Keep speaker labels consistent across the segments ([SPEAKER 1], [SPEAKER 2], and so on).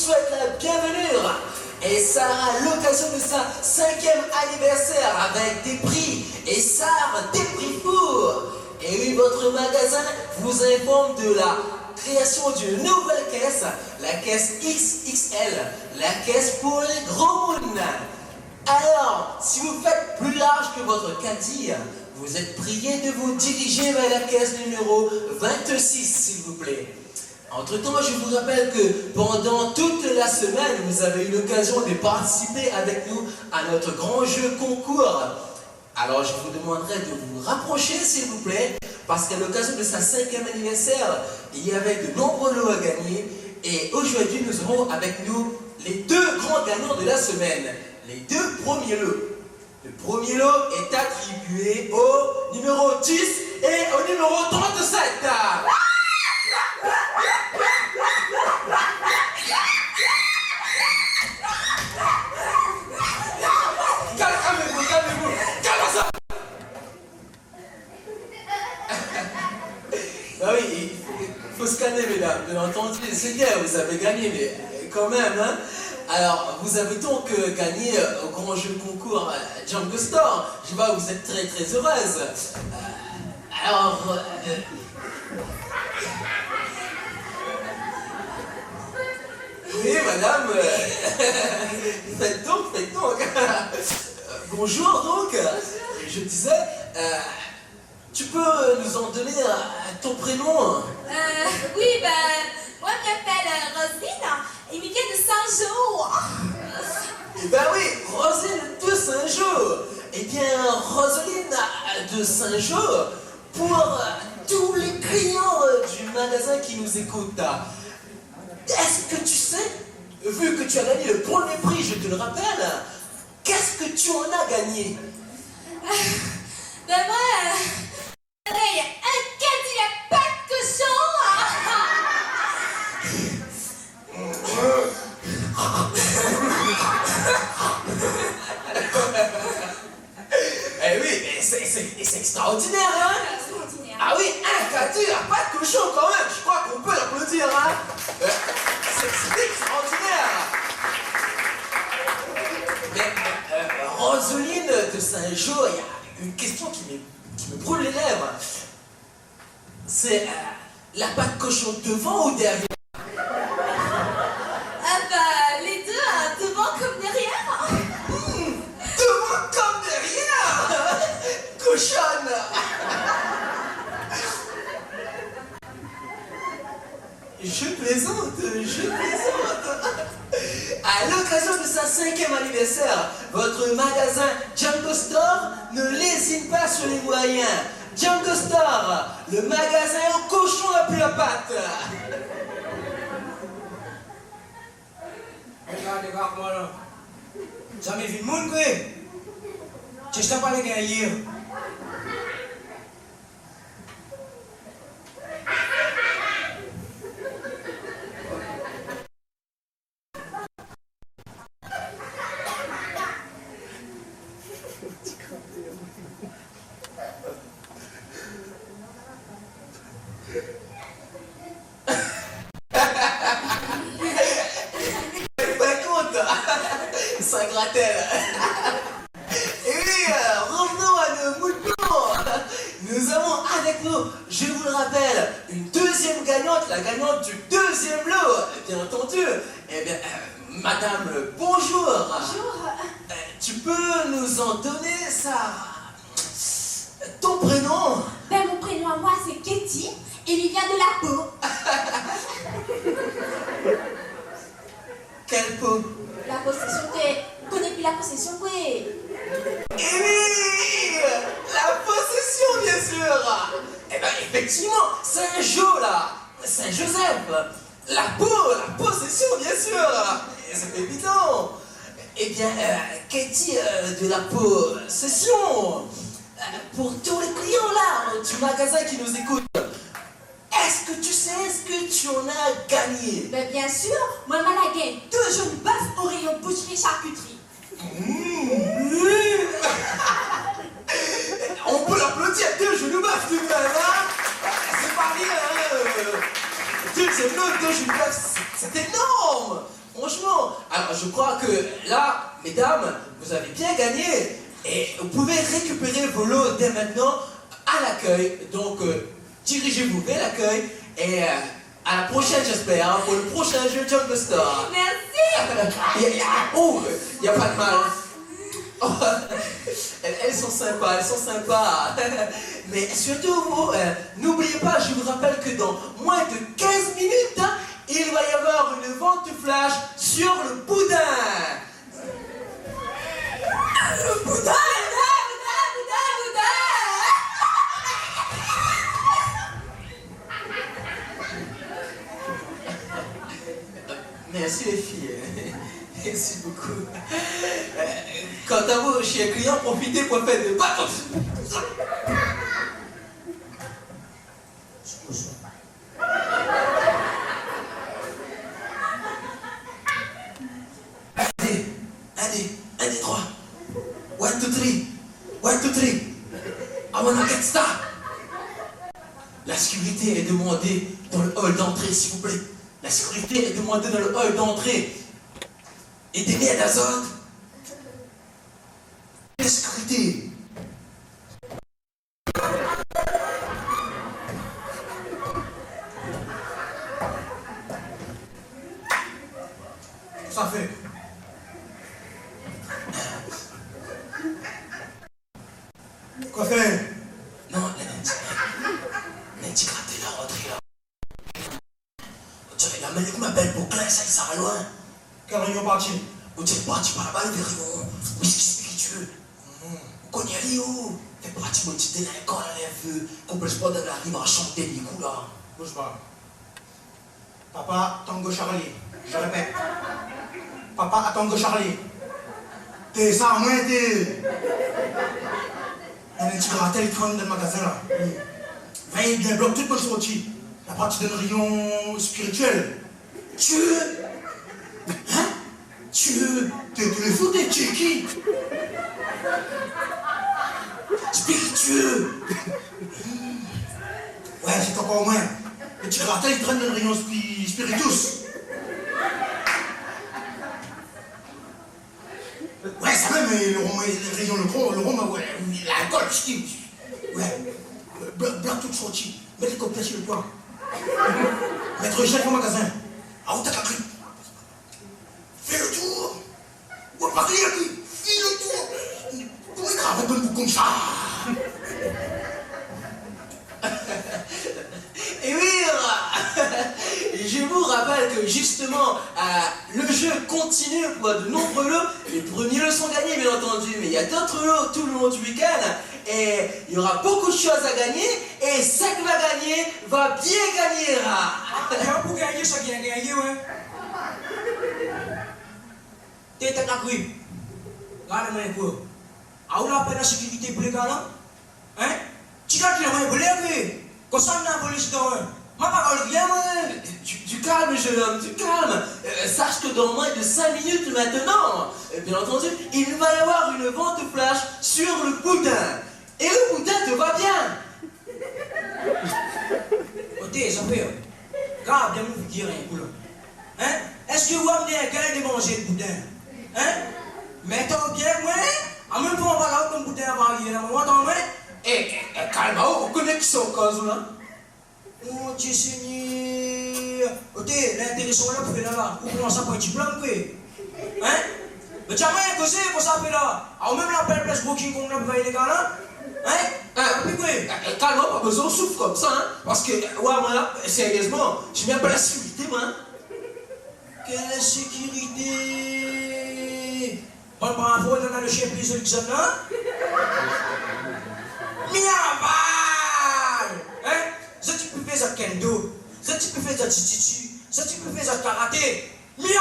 [SPEAKER 1] souhaite la bienvenue. Et Sarah, à l'occasion de sa 5e anniversaire avec des prix. Et Sarah, des prix fous. Et oui, votre magasin vous informe de la création d'une nouvelle caisse, la caisse XXL, la caisse pour les gros mounes. Alors, si vous faites plus large que votre caddie, vous êtes prié de vous diriger vers la caisse numéro 26, s'il vous plaît. Entre-temps, je vous rappelle que pendant toute la semaine, vous avez eu l'occasion de participer avec nous à notre grand jeu concours. Alors, je vous demanderai de vous rapprocher, s'il vous plaît, parce qu'à l'occasion de sa 5e anniversaire, il y avait de nombreux lots à gagner. Et aujourd'hui, nous aurons avec nous les 2 grands gagnants de la semaine. Les 2 premiers lots. Le premier lot est attribué au numéro 10 et au numéro 37. Calmez-vous, calmez-vous, calmez ça. Bah oui, il faut se calmer, mesdames, bien entendu. C'est bien, vous avez gagné, mais quand même, hein. Alors, vous avez donc gagné au grand jeu concours Django Store. Je vois que vous êtes très très heureuse. Alors... oui, madame, faites donc. Bonjour donc. Je disais, tu peux nous en donner ton prénom?
[SPEAKER 2] Oui, moi je m'appelle Roselyne et il vient de Saint-Jean.
[SPEAKER 1] Eh ben oui, Roselyne de Saint-Jean. Eh bien, Roselyne de Saint-Jean, pour tous les clients du magasin qui nous écoutent, est-ce que tu sais, vu que tu as gagné le premier prix, je te le rappelle, qu'est-ce que tu en as gagné?
[SPEAKER 2] Ben moi, un caddie à pas de cochon.
[SPEAKER 1] Eh oui, mais c'est extraordinaire, hein?
[SPEAKER 2] Extraordinaire.
[SPEAKER 1] Ah oui, un caddie à pas de cochon quand même, je crois qu'on peut l'applaudir, hein? C'est extraordinaire. Mais Roselyne de Saint-Jean, il y a une question qui me brûle les lèvres. C'est la patte cochon devant ou derrière?
[SPEAKER 2] Ah bah les deux, devant comme derrière.
[SPEAKER 1] Devant comme derrière. Cochonne. Je plaisante. À l'occasion de sa 5e anniversaire, votre magasin Django Store ne lésine pas sur les moyens. Django Store, le magasin au cochon à plus à patte.
[SPEAKER 3] Regarde-moi là. Jamais vu de monde, quoi. Je t'ai parlé hier.
[SPEAKER 1] Ça grattelle. Et oui, revenons à nos moutons. Nous avons avec nous, je vous le rappelle, une deuxième gagnante, la gagnante du 2e lot, bien entendu. Eh bien, madame, bonjour.
[SPEAKER 2] Bonjour.
[SPEAKER 1] Tu peux nous en donner ton prénom?
[SPEAKER 2] Ben mon prénom à moi c'est Katie et il vient de la peau.
[SPEAKER 1] Quelle peau?
[SPEAKER 2] La possession que... connais plus la possession que...
[SPEAKER 1] Eh oui, la possession, bien sûr. Eh bien, effectivement, Saint-Jean, là, Saint-Joseph, la possession, bien sûr. C'est évident. Eh bien, Katie de la possession, pour tous les clients, là, du magasin qui nous écoutent, est-ce que tu sais ce que tu en as gagné?
[SPEAKER 2] Ben bien sûr, moi je gagné 2 jaunes bœufs au rayon boucherie charcuterie.
[SPEAKER 1] On peut l'applaudir, 2 genoux bœufs tout de même, hein? C'est pas rien, hein? 2 genoux bœufs, c'est énorme. On bon, alors je crois que là, mesdames, vous avez bien gagné. Et vous pouvez récupérer vos lots dès maintenant à l'accueil. Donc, dirigez-vous vers l'accueil. Et à la prochaine, j'espère, hein, pour le prochain jeu Jungle Star.
[SPEAKER 2] Merci.
[SPEAKER 1] Oh, il n'y a pas de mal. Oh, elles sont sympas, elles sont sympas. Mais surtout, vous, n'oubliez pas, je vous rappelle que dans moins de 15 minutes, hein, il va y avoir une vente flash sur le boudin.
[SPEAKER 2] Le boudin.
[SPEAKER 1] Merci les filles. Merci beaucoup. Quant à vous, chers clients, profitez pour faire des bateaux. Un des trois. 1, 2, 3. 1, 2, 3. I wanna get start. La sécurité est demandée dans le hall d'entrée, s'il vous plaît. La sécurité est demandée dans le hall d'entrée. Aidez-les à l'azote. La sécurité.
[SPEAKER 3] Ça fait. Quoi faire?
[SPEAKER 1] Non, Nancy gratte la rentrée là. Tu sais, la manière qu'on m'appelle pour classe, ça sert à loin.
[SPEAKER 3] Quelle réunion partie?
[SPEAKER 1] Vous êtes parti par là-bas, les rayons. Whisky spiritueux. Vous connaissez Léo? Fait partie de mon petit délinquant là, les feux. Complètement dans la rime à chanter les coups là.
[SPEAKER 3] Bouge pas. Papa, Tango Charlie. Je répète. Papa, Tango Charlie. T'es ça, moi, t'es. Il y a un petit gratel qui traîne dans le magasin là. Veille bien, bloque toute bonne sortie. La partie d'un rayon spirituel.
[SPEAKER 1] Dieu! Hein? Dieu!
[SPEAKER 3] T'es les fous, t'es qui?
[SPEAKER 1] Spiritueux!
[SPEAKER 3] Ouais, c'est encore moins. Le petit gratel il traîne dans le rayon spiritus. Ouais, ça même, le rayon, le rhum, ouais, l'alcool, ouais, bloque toute sortie. Mets les copains sur le toit. Mettre le chef au magasin. Ah, où t'as compris? Fais le tour. Ouais, pas rien, fais le tour. Pourquoi il grave un peu comme ça?
[SPEAKER 1] Et oui, je vous rappelle que justement, le jeu continue pour de nombreux lots. Les premiers lots sont gagnés, bien entendu, mais il y a d'autres lots tout le long du week-end. Et il y aura beaucoup de choses à gagner. Et ce qui va gagner va bien gagner.
[SPEAKER 3] Pour gagner, ça qui a gagné, ouais. T'es tête à cru. Regarde-moi un peu. Ah, on a pas la sécurité pour les gars là? Hein? Tu as qu'il y a un volé, quand ça n'a pas volé, c'est dans un. Ma parole, rien, moi.
[SPEAKER 1] Du calme, jeune homme, du calme. Sache que dans moins de 5 minutes maintenant, bien entendu, il va y avoir une vente flash sur le boudin. Et le boudin te va bien.
[SPEAKER 3] Ok, ça fait. Regarde, bien vous dire un coup là. Hein? Est-ce que vous amenez un gars de manger le boudin? Hein? Mettons bien, moi. En même temps, on va là, comme boudin va arriver là. Moi, t'en mets?
[SPEAKER 1] Calme-toi, vous connaissez qui sont cause là?
[SPEAKER 3] Mon Dieu Seigneur! Ok, l'intéressant là pour faire là, pour commencer à prendre un diplôme, quoi. Hein? Mais tu as rien causé pour ça, fait là. Alors même la belle place booking qu'on a pour les gars là. Hein?
[SPEAKER 1] Calme-toi, pas besoin de souffle comme ça, hein? Parce que, ouais, moi, sérieusement, je viens pas la sécurité, moi.
[SPEAKER 3] Quelle sécurité! On prend un faux dans le chef plus de là. Miamal! Hein? Ça tu peux faire ça kendo, ça tu peux faire ça chichichi, ça tu peux faire ça karaté. Miamal!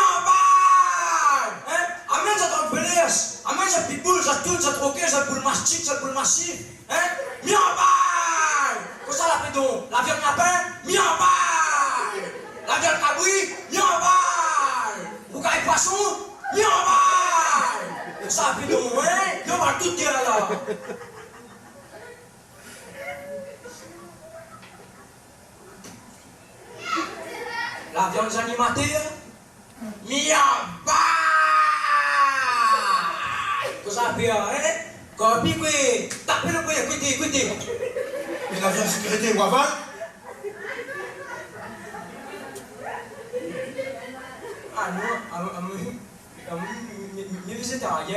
[SPEAKER 3] Hein? Amène ça dans le pélasse, amène ça pitbull, ça tourne, ça troquet, ça boule mastic, ça boule massif. Hein? Miamal! Comme ça la fait donc, la viande lapin, miamal! La viande caboui, miamal! Vous gagnez poisson, miamal! Ça fait donc, hein? On va tout dire là. La viande animatée, Miamba! Cosa pia, Copie qui! Tappelo qui, écoutez!
[SPEAKER 4] Et l'avion de sécurité Waval?
[SPEAKER 3] Ah non, mi visitare, ma...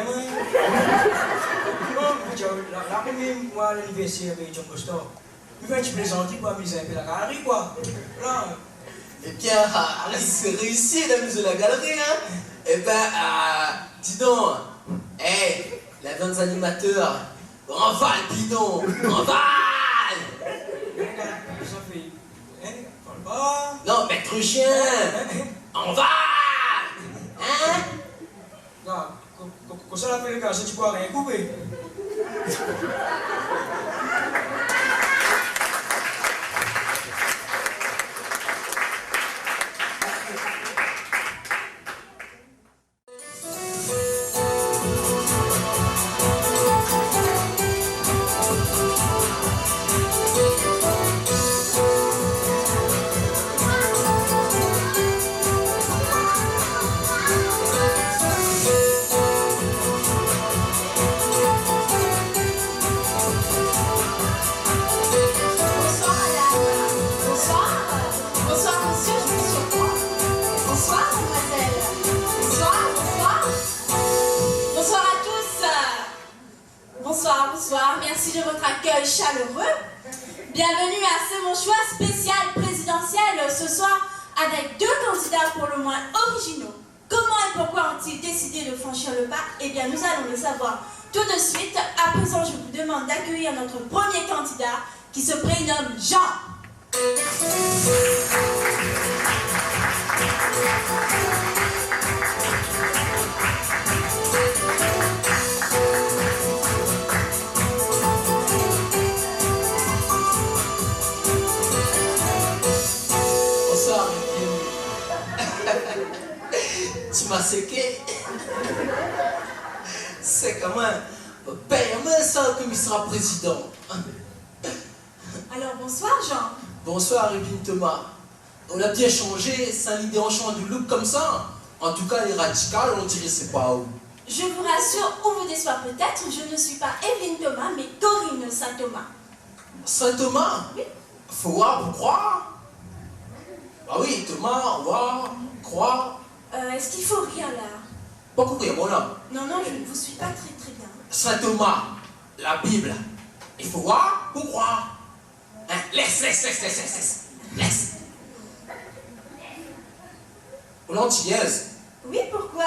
[SPEAKER 3] La première fois l'anniversaire avec John Costa, il va te présenter pour amuser un peu la galerie, quoi. Là...
[SPEAKER 1] Eh bien, c'est réussi d'amuser la galerie, hein. Eh ben, dis donc, l'avion des animateurs, renvale, bidon, renvale!
[SPEAKER 3] Ça fait... Parle pas...
[SPEAKER 1] Non, maître chien, renvale! Hein?
[SPEAKER 3] Non, cosa la fait le gars, tu peux rien couper.
[SPEAKER 2] Bonsoir, merci de votre accueil chaleureux. Bienvenue à ce Mon Choix spécial présidentiel ce soir avec deux candidats pour le moins originaux. Comment et pourquoi ont-ils décidé de franchir le pas? Eh bien, nous allons le savoir tout de suite. À présent, je vous demande d'accueillir notre premier candidat qui se prénomme Jean.
[SPEAKER 1] Tu m'as séqué. C'est quand même. Paye-moi ça comme il sera président.
[SPEAKER 2] Alors bonsoir Jean.
[SPEAKER 1] Bonsoir Evelyne Thomas. On a bien changé, c'est un idée en change du look comme ça. En tout cas, les radicales, on dirait c'est pas où.
[SPEAKER 2] Je vous rassure, on vous déçoit peut-être, je ne suis pas Evelyne Thomas, mais Corinne Saint-Thomas.
[SPEAKER 1] Saint-Thomas?
[SPEAKER 2] Oui.
[SPEAKER 1] Faut voir pour croire. Ah oui, Thomas, voir, croire.
[SPEAKER 2] Est-ce qu'il faut rire là?
[SPEAKER 1] Pas courir, mon homme.
[SPEAKER 2] Non, je ne vous suis pas très bien.
[SPEAKER 1] Saint Thomas, la Bible. Il faut voir pour croire. Hein? Laisse. L'antillaise.
[SPEAKER 2] Oui, pourquoi?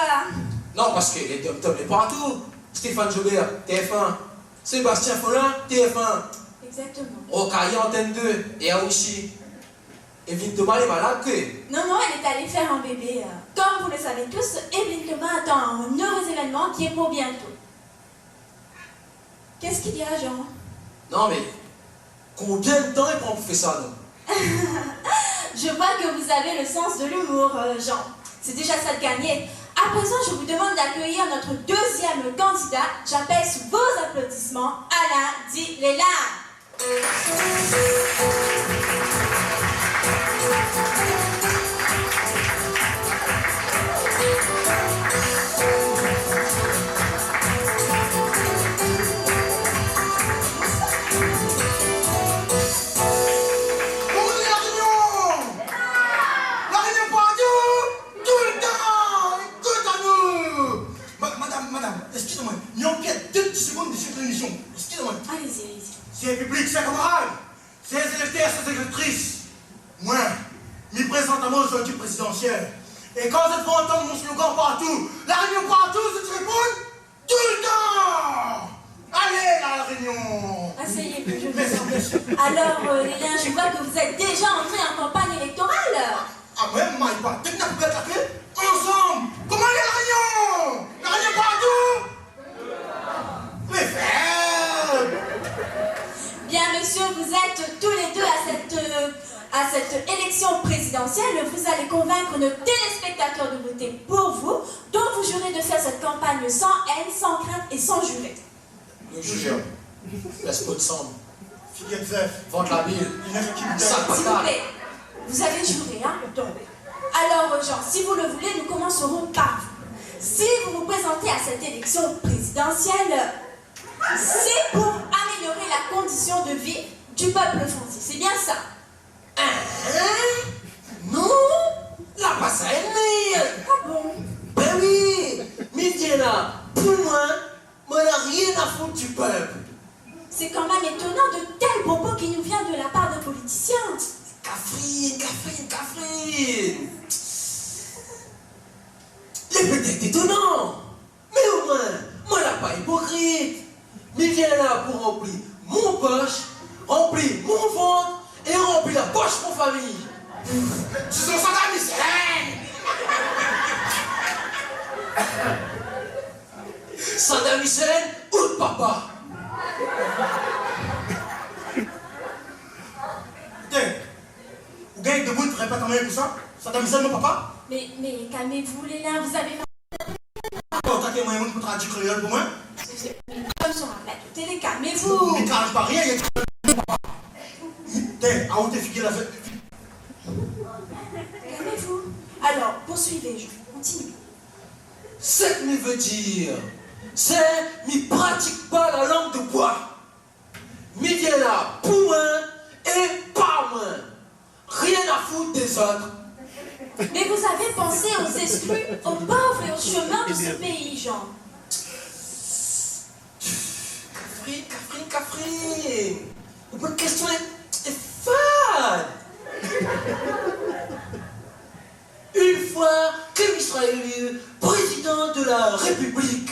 [SPEAKER 1] Non, parce que les dom-toms est partout. Stéphane Jobert, TF1. Sébastien Follin, TF1.
[SPEAKER 2] Exactement.
[SPEAKER 1] Rocaille, Antenne 2 et Aouchi. Evelyne Thomas est malade que.
[SPEAKER 2] Non, elle est allée faire un bébé. Comme vous le savez tous, Evelyne Thomas attend un heureux événement qui est pour bientôt. Qu'est-ce qu'il y a, Jean?
[SPEAKER 1] Non, mais combien de temps il prend pour faire ça, non?
[SPEAKER 2] Je vois que vous avez le sens de l'humour, Jean. C'est déjà ça de gagner. À présent, je vous demande d'accueillir notre deuxième candidat. J'appelle sous vos applaudissements Alain Di Léla.
[SPEAKER 4] Excusez-moi, il y a bien 2 petites secondes de cette émission. Excusez-moi.
[SPEAKER 2] Allez-y.
[SPEAKER 4] C'est public, c'est camarades, c'est électeurs, c'est électrices. Moi, m'y présente à mon objectif présidentiel. Et quand je peux entendre mon slogan partout, la réunion partout, je te réponds tout le temps. Allez, la réunion.
[SPEAKER 2] Asseyez-vous, je
[SPEAKER 4] Merci,
[SPEAKER 2] vous en
[SPEAKER 4] merci.
[SPEAKER 2] prie. Alors, Léla, je vois que vous êtes déjà entré en campagne électorale.
[SPEAKER 4] Ah ouais, maille pas. Dès que tu peux attaquer, ensemble. Comment est la réunion? La réunion partout. Mais faible.
[SPEAKER 2] Bien, monsieur, vous êtes tous les deux à cette élection présidentielle. Vous allez convaincre nos téléspectateurs de voter pour vous. Donc, vous jurez de faire cette campagne sans haine, sans crainte et sans jurer.
[SPEAKER 1] Nous jure. Laisse pas de sang.
[SPEAKER 4] Fillette Zef.
[SPEAKER 1] Vente la bille.
[SPEAKER 4] Il y a une
[SPEAKER 1] Sale
[SPEAKER 2] S'il vous
[SPEAKER 1] patate.
[SPEAKER 2] plaît, vous avez juré, hein? Donc. Alors, Jean, si vous le voulez, nous commençons. commenceront par vous. Si vous vous présentez à cette élection présidentielle, c'est pour améliorer la condition de vie du peuple français. C'est bien ça?
[SPEAKER 1] Hein? Non? La passe à aimer.
[SPEAKER 2] Ah bon?
[SPEAKER 1] Ben oui, mais viens là, pour moi n'a rien à foutre du peuple.
[SPEAKER 2] C'est quand même étonnant de tels propos qui nous viennent de la part de politiciens.
[SPEAKER 1] Catherine. C'est peut-être étonnant, mais au moins, moi là pas hypocrite. Mais viens là pour remplir mon poche, remplir mon ventre et remplir la poche de mon famille.
[SPEAKER 4] Tu sens ça dans la misère.
[SPEAKER 1] Saddam Hussein ou le papa?
[SPEAKER 4] Écoutez, vous gagnez debout, tu répètes en même pour ça? Ça t'a mis ça, mon papa?
[SPEAKER 2] Mais calmez-vous, Léla, vous avez
[SPEAKER 4] Oh, t'as qu'un moyen pour traduire créole pour moi?
[SPEAKER 2] comme sur un plateau télé, calmez-vous.
[SPEAKER 4] Mais t'arranges pas rien, il y a mon papa. T'es, à où t'es figué la fête?
[SPEAKER 2] Calmez-vous. Alors, poursuivez, je continue.
[SPEAKER 1] Ce que me veut dire, c'est m'y pratique pas la langue de bois. Mais viens là pour moi et par moi. Rien à foutre des autres.
[SPEAKER 2] Mais vous avez pensé aux exclus, aux pauvres et aux chemins de ce pays, Jean.
[SPEAKER 1] Catherine. Votre question est fade. Une fois que Israël, président de la République,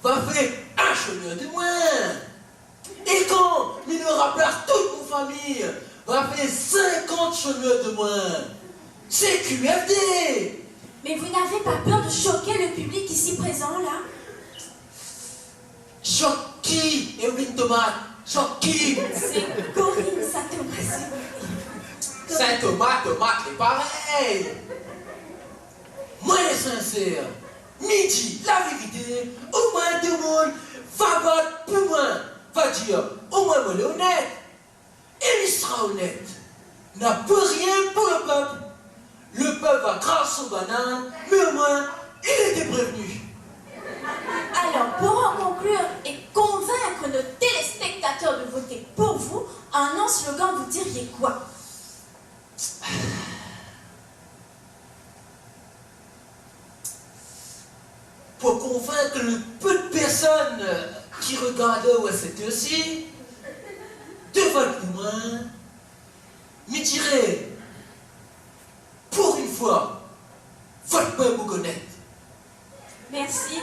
[SPEAKER 1] va faire un chemin de moins. Et quand il nous remplace toute nos familles, va faire 50 chemins de moins. C'est QFD.
[SPEAKER 2] Mais vous n'avez pas peur de choquer le public ici présent, là?
[SPEAKER 1] Choc qui, Evelyne Thomas? Choc qui?
[SPEAKER 2] C'est Corinne Saint-Thomas.
[SPEAKER 1] Saint-Thomas, c'est pareil. Moi, les sincère, midi, la vérité, au moins tout le monde va voter pour moi. Va dire, au moins moi, il est honnête. Et il sera honnête. N'a plus rien pour le peuple. Le peuple va cracher son banane, mais au moins, il était prévenu.
[SPEAKER 2] Alors, pour en conclure et convaincre nos téléspectateurs de voter pour vous, en un slogan, vous diriez quoi?
[SPEAKER 1] Pour convaincre le peu de personnes qui regardent cette aussi, de vote pour moi, me dirais, pour une fois, vote pas Bougonette.
[SPEAKER 2] Merci,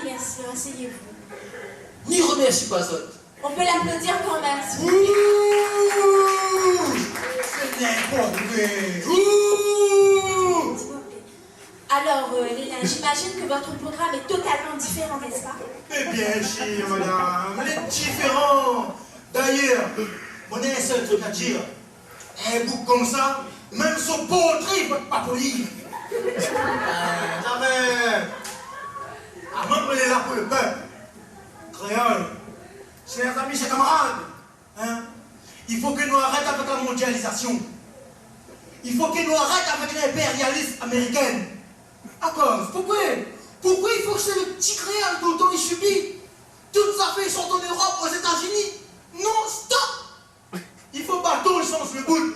[SPEAKER 2] asseyez-vous.
[SPEAKER 1] N'y remercie pas autres.
[SPEAKER 2] On peut l'applaudir quand même, s'il vous plaît.
[SPEAKER 4] C'est n'importe quoi.
[SPEAKER 2] S'il vous plaît. Alors, Léla, j'imagine que votre programme est totalement différent, n'est-ce pas?
[SPEAKER 4] Mais bien sûr, madame, elle est différente. D'ailleurs, on a un seul truc à dire. Un bouc comme ça, même son poterie ne peut pas polir. Jamais. Avant qu'on est là pour le peuple. Créole, chers amis, chers camarades, hein, il faut que nous arrêtions avec la mondialisation. Il faut que nous arrêtions avec l'impérialisme américain. À cause, pourquoi il faut que c'est le petit créole tout le temps il subit? Toutes sa affaires sont en Europe, aux États-Unis. Non, stop! Il faut pas tout le sens le bout.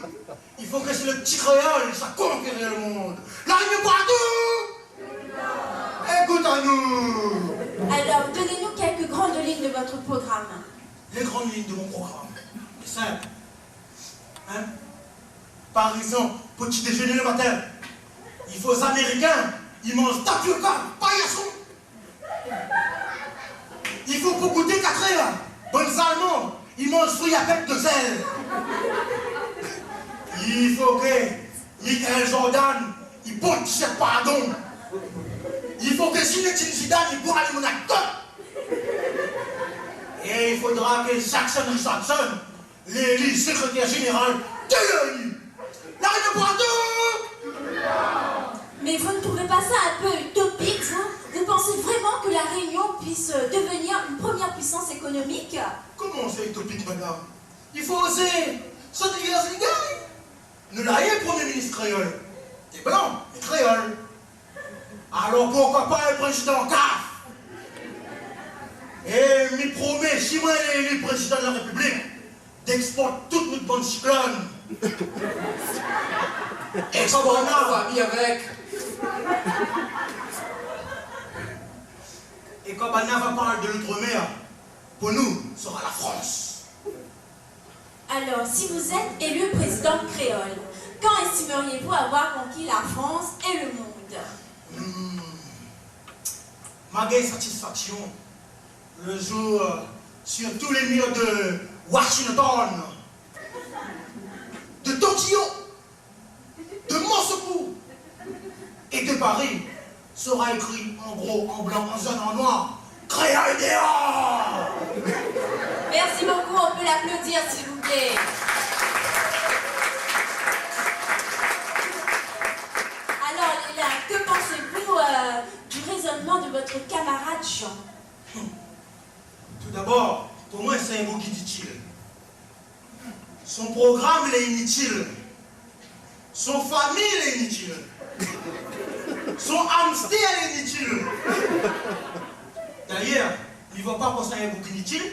[SPEAKER 4] Il faut que c'est le petit créole, ça conquérir le monde. La Réunion partout! Écoute à nous!
[SPEAKER 2] Alors, donnez-nous quelques grandes lignes de votre programme.
[SPEAKER 4] Les grandes lignes de mon programme, c'est simple. Hein? Par exemple, petit déjeuner le matin. Il faut aux Américains, ils mangent tapioca, paillasson. Il faut pour goûter 4 heures. Bonnes Allemands, ils mangent fruits à pète de sel. Il faut que Michael Jordan, il porte t-shirt pardon. Il faut que Zinedine Zidane, il boit les Monaco. Et il faudra que Jackson Richardson, l'élu secrétaire général de l'ONU. La Réunion pour tout!
[SPEAKER 2] Mais vous ne trouvez pas ça un peu utopique, vous? Vous pensez vraiment que la Réunion puisse devenir une première puissance économique?
[SPEAKER 4] Comment c'est utopique, madame? Il faut oser. Ça dégage les gars. Nous l'avons premier ministre créole. T'es blanc, mais créole. Alors pourquoi pas un président CAF? Et m'y promet, si moi est élu président de la République, d'exporter toute notre bande cyclone.
[SPEAKER 1] Et comment on a famille avec?
[SPEAKER 4] Et quand Bana va parler de l'outre-mer, pour nous, sera la France.
[SPEAKER 2] Alors, si vous êtes élu président créole, quand estimeriez-vous avoir conquis la France et le monde?
[SPEAKER 4] Ma gagne satisfaction le jour sur tous les murs de Washington, de Tokyo, de Moscou et de Paris sera écrit en gros, en blanc, en jaune, en noir. Créa idéal!
[SPEAKER 2] Merci beaucoup, on peut l'applaudir s'il vous plaît. Alors Léla, que pensez-vous du raisonnement de votre camarade Jean?
[SPEAKER 4] Tout d'abord, pour moi, c'est un mot qui dit-il. Son programme il est inutile. Son famille il est inutile. Son hamster il est inutile. D'ailleurs, il ne va pas penser à un bouc inutile.